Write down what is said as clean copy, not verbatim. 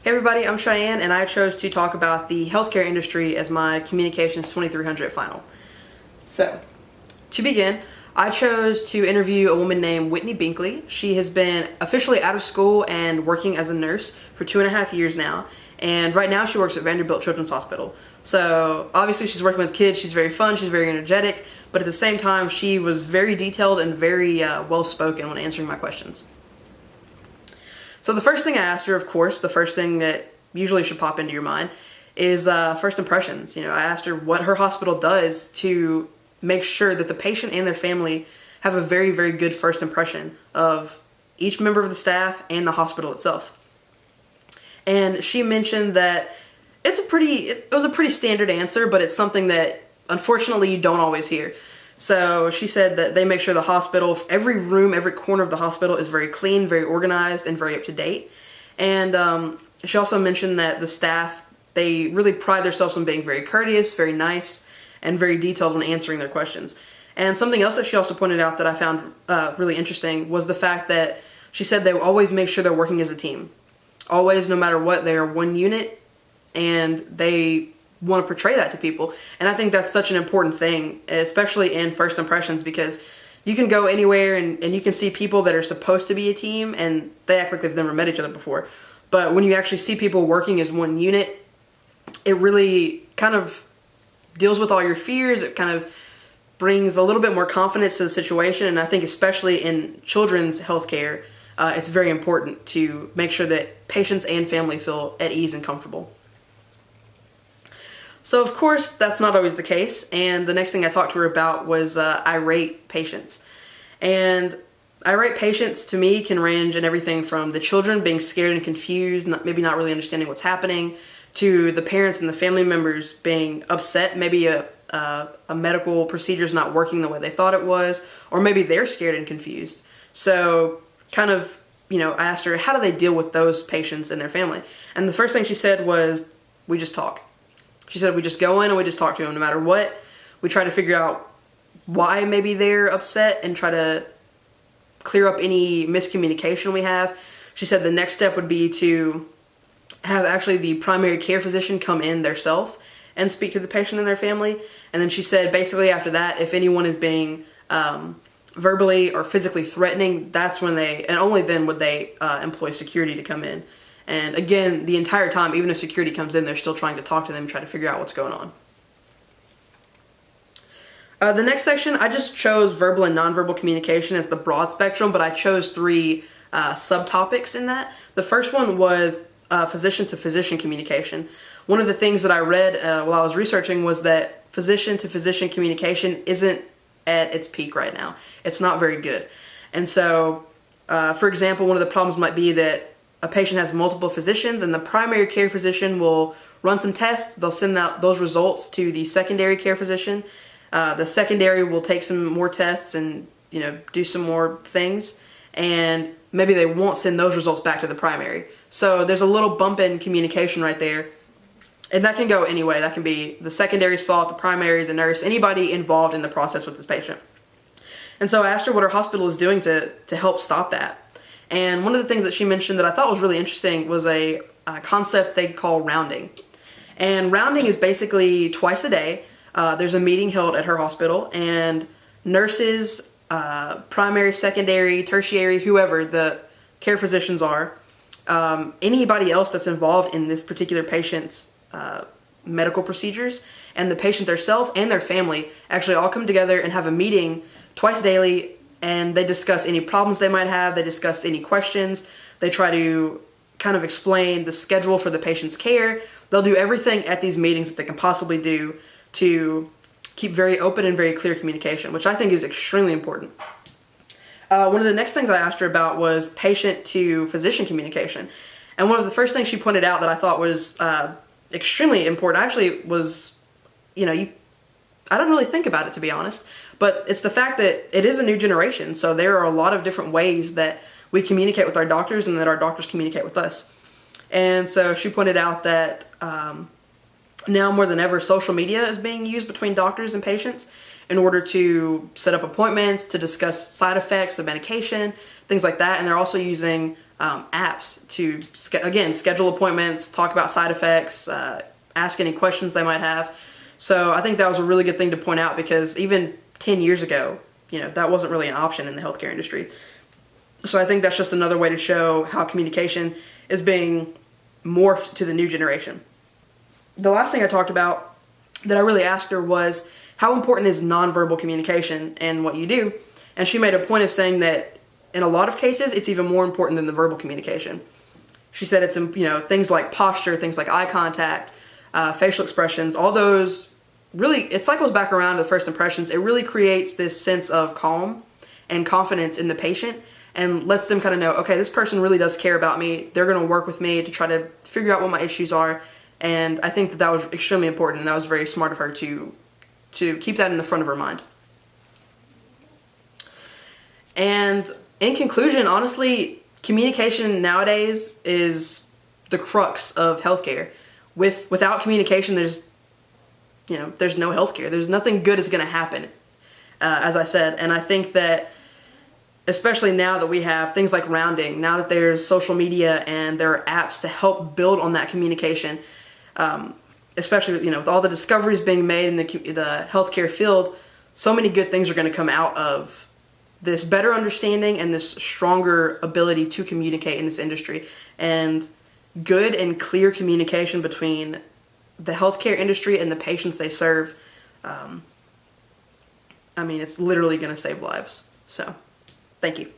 Hey everybody, I'm Cheyenne and I chose to talk about the healthcare industry as my Communications 2300 final. So, to begin, I chose to interview a woman named Whitney Binkley. She has been officially out of school and working as a nurse for 2.5 years now, and right now she works at Vanderbilt Children's Hospital. So obviously she's working with kids, she's very fun, she's very energetic, but at the same time she was very detailed and very well spoken when answering my questions. So the first thing I asked her, of course, the first thing that usually should pop into your mind is first impressions. I asked her what her hospital does to make sure that the patient and their family have a very, very good first impression of each member of the staff and the hospital itself. And she mentioned that it was a pretty standard answer, but it's something that unfortunately you don't always hear. So she said that they make sure the hospital, every room, every corner of the hospital is very clean, very organized, and very up to date. And she also mentioned that the staff, they really pride themselves on being very courteous, very nice, and very detailed when answering their questions. And something else that she also pointed out that I found really interesting was the fact that she said they always make sure they're working as a team. Always, no matter what, they are one unit, and they want to portray that to people. And I think that's such an important thing, especially in first impressions, because you can go anywhere and you can see people that are supposed to be a team and they act like they've never met each other before. But when you actually see people working as one unit, it really kind of deals with all your fears. It kind of brings a little bit more confidence to the situation. And I think especially in children's healthcare, it's very important to make sure that patients and family feel at ease and comfortable. So of course, that's not always the case, and the next thing I talked to her about was irate patients. And irate patients, to me, can range in everything from the children being scared and confused, maybe not really understanding what's happening, to the parents and the family members being upset, maybe a medical procedure is not working the way they thought it was, or maybe they're scared and confused. So kind of, I asked her, how do they deal with those patients and their family? And the first thing she said was, we just talk. She said we just go in and we just talk to them no matter what. We try to figure out why maybe they're upset and try to clear up any miscommunication we have. She said the next step would be to have actually the primary care physician come in theirself and speak to the patient and their family. And then she said basically after that, if anyone is being verbally or physically threatening, that's when and only then would they employ security to come in. And again, the entire time, even if security comes in, they're still trying to talk to them, try to figure out what's going on. The next section, I just chose verbal and nonverbal communication as the broad spectrum, but I chose 3 subtopics in that. The first one was physician-to-physician communication. One of the things that I read while I was researching was that physician-to-physician communication isn't at its peak right now. It's not very good. And so, for example, one of the problems might be that a patient has multiple physicians and the primary care physician will run some tests. They'll send out those results to the secondary care physician. The secondary will take some more tests and do some more things, and maybe they won't send those results back to the primary. So there's a little bump in communication right there, and that can go anyway. That can be the secondary's fault, the primary, the nurse, anybody involved in the process with this patient. And so I asked her what her hospital is doing to help stop that. And one of the things that she mentioned that I thought was really interesting was a concept they call rounding. And rounding is basically twice a day. There's a meeting held at her hospital, and nurses, primary, secondary, tertiary, whoever the care physicians are, anybody else that's involved in this particular patient's medical procedures, and the patient themselves and their family actually all come together and have a meeting twice daily. And they discuss any problems they might have, they discuss any questions, they try to kind of explain the schedule for the patient's care. They'll do everything at these meetings that they can possibly do to keep very open and very clear communication, which I think is extremely important. One of the next things I asked her about was patient-to-physician communication. And one of the first things she pointed out that I thought was extremely important, actually was, I don't really think about it, to be honest, but it's the fact that it is a new generation. So there are a lot of different ways that we communicate with our doctors and that our doctors communicate with us. And so she pointed out that now more than ever, social media is being used between doctors and patients. in order to set up appointments, to discuss side effects of medication, things like that. And they're also using apps to, again, schedule appointments, talk about side effects, ask any questions they might have. So I think that was a really good thing to point out, because even 10 years ago, that wasn't really an option in the healthcare industry. So I think that's just another way to show how communication is being morphed to the new generation. The last thing I talked about that I really asked her was, how important is nonverbal communication in what you do? And she made a point of saying that in a lot of cases, it's even more important than the verbal communication. She said it's, things like posture, things like eye contact, facial expressions, all those really, it cycles back around to the first impressions. It really creates this sense of calm and confidence in the patient, and lets them kind of know, okay, this person really does care about me. They're going to work with me to try to figure out what my issues are. And I think that was extremely important, and that was very smart of her to keep that in the front of her mind. And in conclusion, honestly, communication nowadays is the crux of healthcare. Without communication, there's no healthcare. There's nothing good is going to happen, as I said. And I think that, especially now that we have things like rounding, now that there's social media and there are apps to help build on that communication, especially with all the discoveries being made in the healthcare field, so many good things are going to come out of this better understanding and this stronger ability to communicate in this industry. And good and clear communication between the healthcare industry and the patients they serve, it's literally going to save lives. So, thank you.